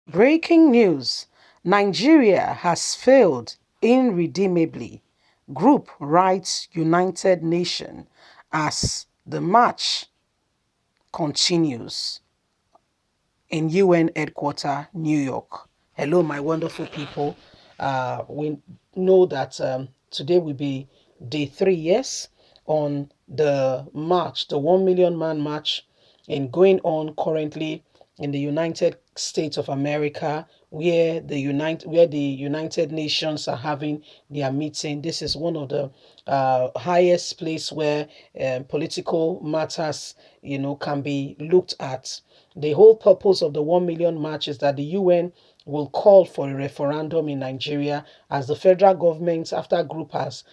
Breaking news: Nigeria has failed irredeemably, group writes United Nations as the march continues in UN headquarters, New York. Hello, my wonderful people. We know that today will be day 3 years on the march, the 1 million man march, and going on currently in the United States of America, where the United Nations are having their meeting. This is one of the highest place where political matters, can be looked at. The whole purpose of the 1 million march is that the UN will call for a referendum in Nigeria, as the federal government, after group has,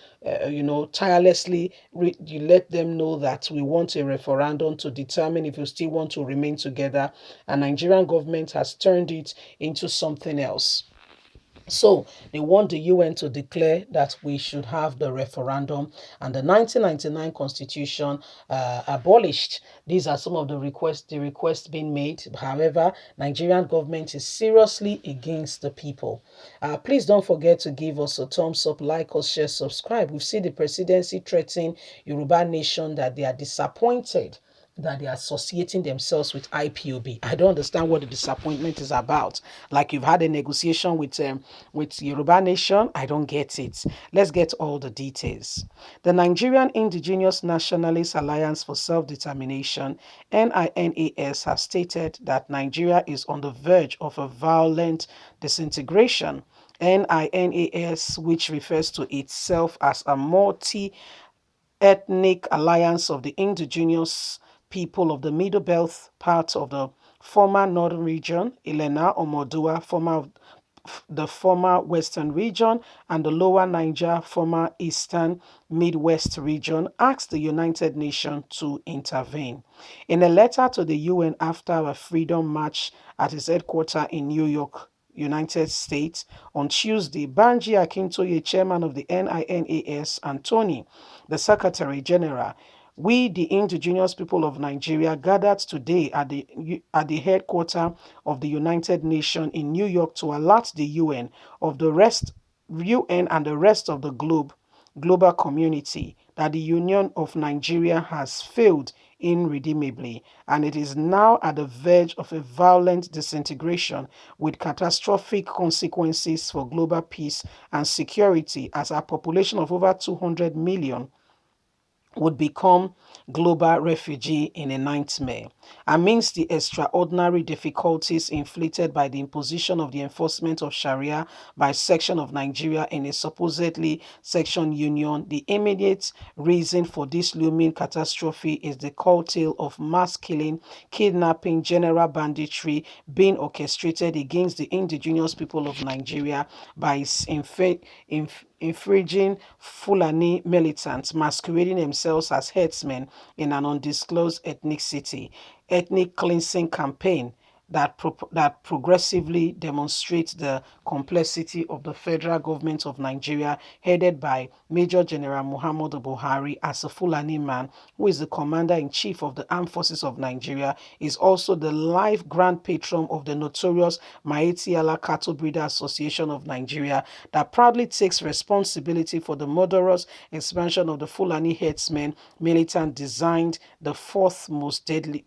tirelessly you let them know that we want a referendum to determine if you still want to remain together, and Nigerian government has turned it into something else. So they want the UN to declare that we should have the referendum, and the 1999 constitution abolished. These are some of the requests being made. However, Nigerian government is seriously against the people. Please don't forget to give us a thumbs up, like us, share, subscribe. We've seen the presidency threatening Yoruba nation that they are disappointed that they are associating themselves with IPOB. I don't understand what the disappointment is about. Like you've had a negotiation with Yoruba Nation. I don't get it. Let's get all the details. The Nigerian Indigenous Nationalist Alliance for Self-Determination (NINAS) has stated that Nigeria is on the verge of a violent disintegration. NINAS, which refers to itself as a multi-ethnic alliance of the indigenous people of the Middle Belt part of the former Northern region, Ilena Omoduwa, the former Western region, and the Lower Niger, former Eastern Midwest region, asked the United Nations to intervene. In a letter to the UN after a freedom march at its headquarters in New York, United States, on Tuesday, Banji Akintoye, chairman of the NINAS, and Tony, the Secretary General, we, the indigenous people of Nigeria, gathered today at the headquarters of the United Nations in New York to alert the UN and the rest of the global community that the Union of Nigeria has failed irredeemably, and it is now at the verge of a violent disintegration with catastrophic consequences for global peace and security, as our population of over 200 million would become global refugee in a nightmare. Amidst the extraordinary difficulties inflicted by the imposition of the enforcement of Sharia by section of Nigeria in a supposedly section union, the immediate reason for this looming catastrophe is the cocktail of mass killing, kidnapping, general banditry being orchestrated against the indigenous people of Nigeria by its infringing Fulani militants masquerading themselves as headsmen in an undisclosed ethnic cleansing campaign that progressively demonstrates the complexity of the federal government of Nigeria, headed by Major General Muhammadu Buhari, as a Fulani man who is the commander-in-chief of the armed forces of Nigeria, is also the life grand patron of the notorious Maeti Allah Cattle Breeder Association of Nigeria, that proudly takes responsibility for the murderous expansion of the Fulani herdsmen militant designed the fourth most deadly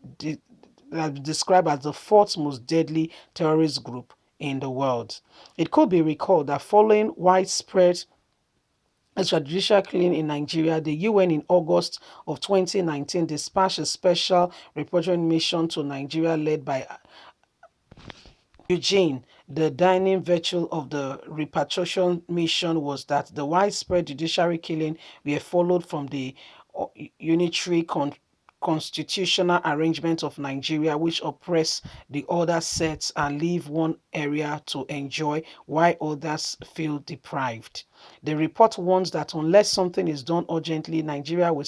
described as the fourth most deadly terrorist group in the world. It could be recalled that following widespread extrajudicial killing in Nigeria, the UN in August of 2019 dispatched a special reporting mission to Nigeria led by Eugene. The dining virtue of the repatriation mission was that the widespread judiciary killing were followed from the unitary constitutional arrangement of Nigeria, which oppress the other sets and leave one area to enjoy while others feel deprived. The report warns that unless something is done urgently, Nigeria will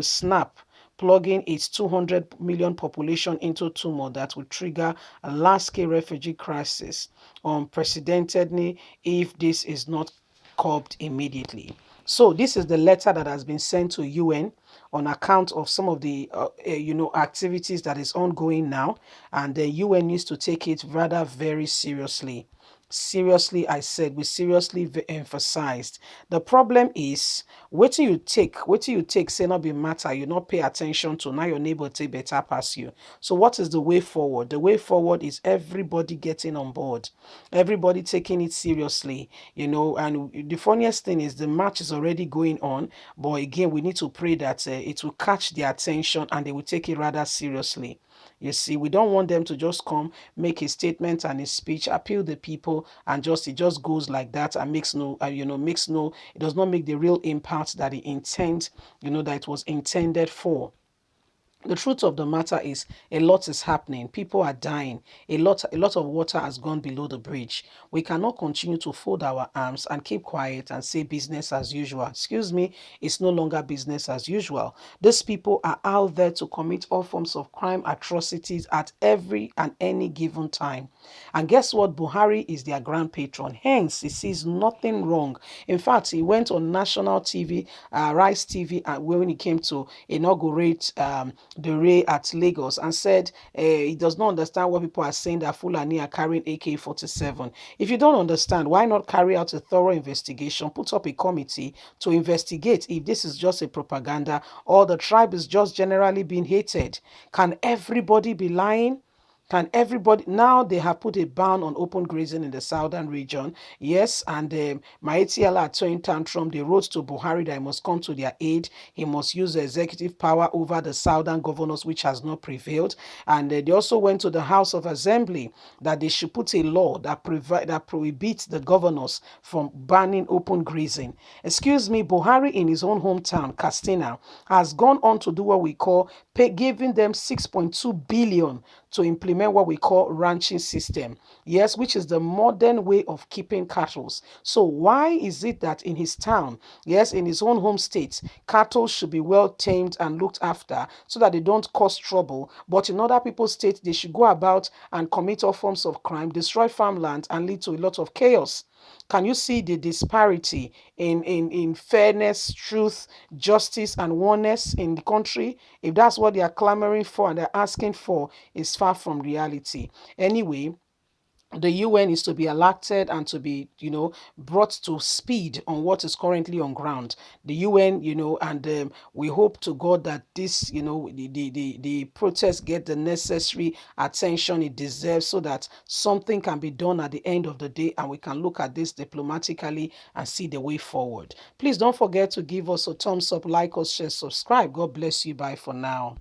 snap, plugging its 200 million population into turmoil that will trigger a large-scale refugee crisis unprecedentedly if this is not curbed immediately. So this is the letter that has been sent to UN on account of some of the activities that is ongoing now, and the UN needs to take it rather very seriously. Seriously, I said, we seriously emphasized. The problem is, what you take, say not be matter, you not pay attention to, now your neighbor take better pass you. So what is the way forward? The way forward is everybody getting on board, everybody taking it seriously, and the funniest thing is the match is already going on, but again, we need to pray that it will catch their attention and they will take it rather seriously. You see, we don't want them to just come, make a statement and a speech, appeal the people, and it just goes like that and makes no, it does not make the real impact that the intent, that it was intended for. The truth of the matter is a lot is happening. People are dying. A lot of water has gone below the bridge. We cannot continue to fold our arms and keep quiet and say business as usual. Excuse me, it's no longer business as usual. These people are out there to commit all forms of crime, atrocities at every and any given time. And guess what? Buhari is their grand patron. Hence, he sees nothing wrong. In fact, he went on national TV, Rice TV, when he came to inaugurate the Ray at Lagos, and said he does not understand what people are saying that Fulani are carrying AK-47. If you don't understand, why not carry out a thorough investigation, put up a committee to investigate if this is just a propaganda or the tribe is just generally being hated? Can everybody be lying? Can everybody now? They have put a ban on open grazing in the southern region. Yes, and Maitiala are throwing tantrum. They wrote to Buhari that he must come to their aid. He must use the executive power over the southern governors, which has not prevailed. And they also went to the House of Assembly that they should put a law that prohibits the governors from banning open grazing. Excuse me, Buhari in his own hometown, Castina, has gone on to do what we call giving them 6.2 billion to implement what we call ranching system. Yes, which is the modern way of keeping cattle. So why is it that in his town, yes, in his own home state, cattle should be well tamed and looked after so that they don't cause trouble, but in other people's states, they should go about and commit all forms of crime, destroy farmland, and lead to a lot of chaos? Can you see the disparity in fairness, truth, justice, and oneness in the country? If that's what they are clamoring for and they're asking for, is far from reality. Anyway, the UN is to be elected and to be, brought to speed on what is currently on ground. The UN, and we hope to God that this, the protests get the necessary attention it deserves so that something can be done at the end of the day and we can look at this diplomatically and see the way forward. Please don't forget to give us a thumbs up, like us, share, subscribe. God bless you. Bye for now.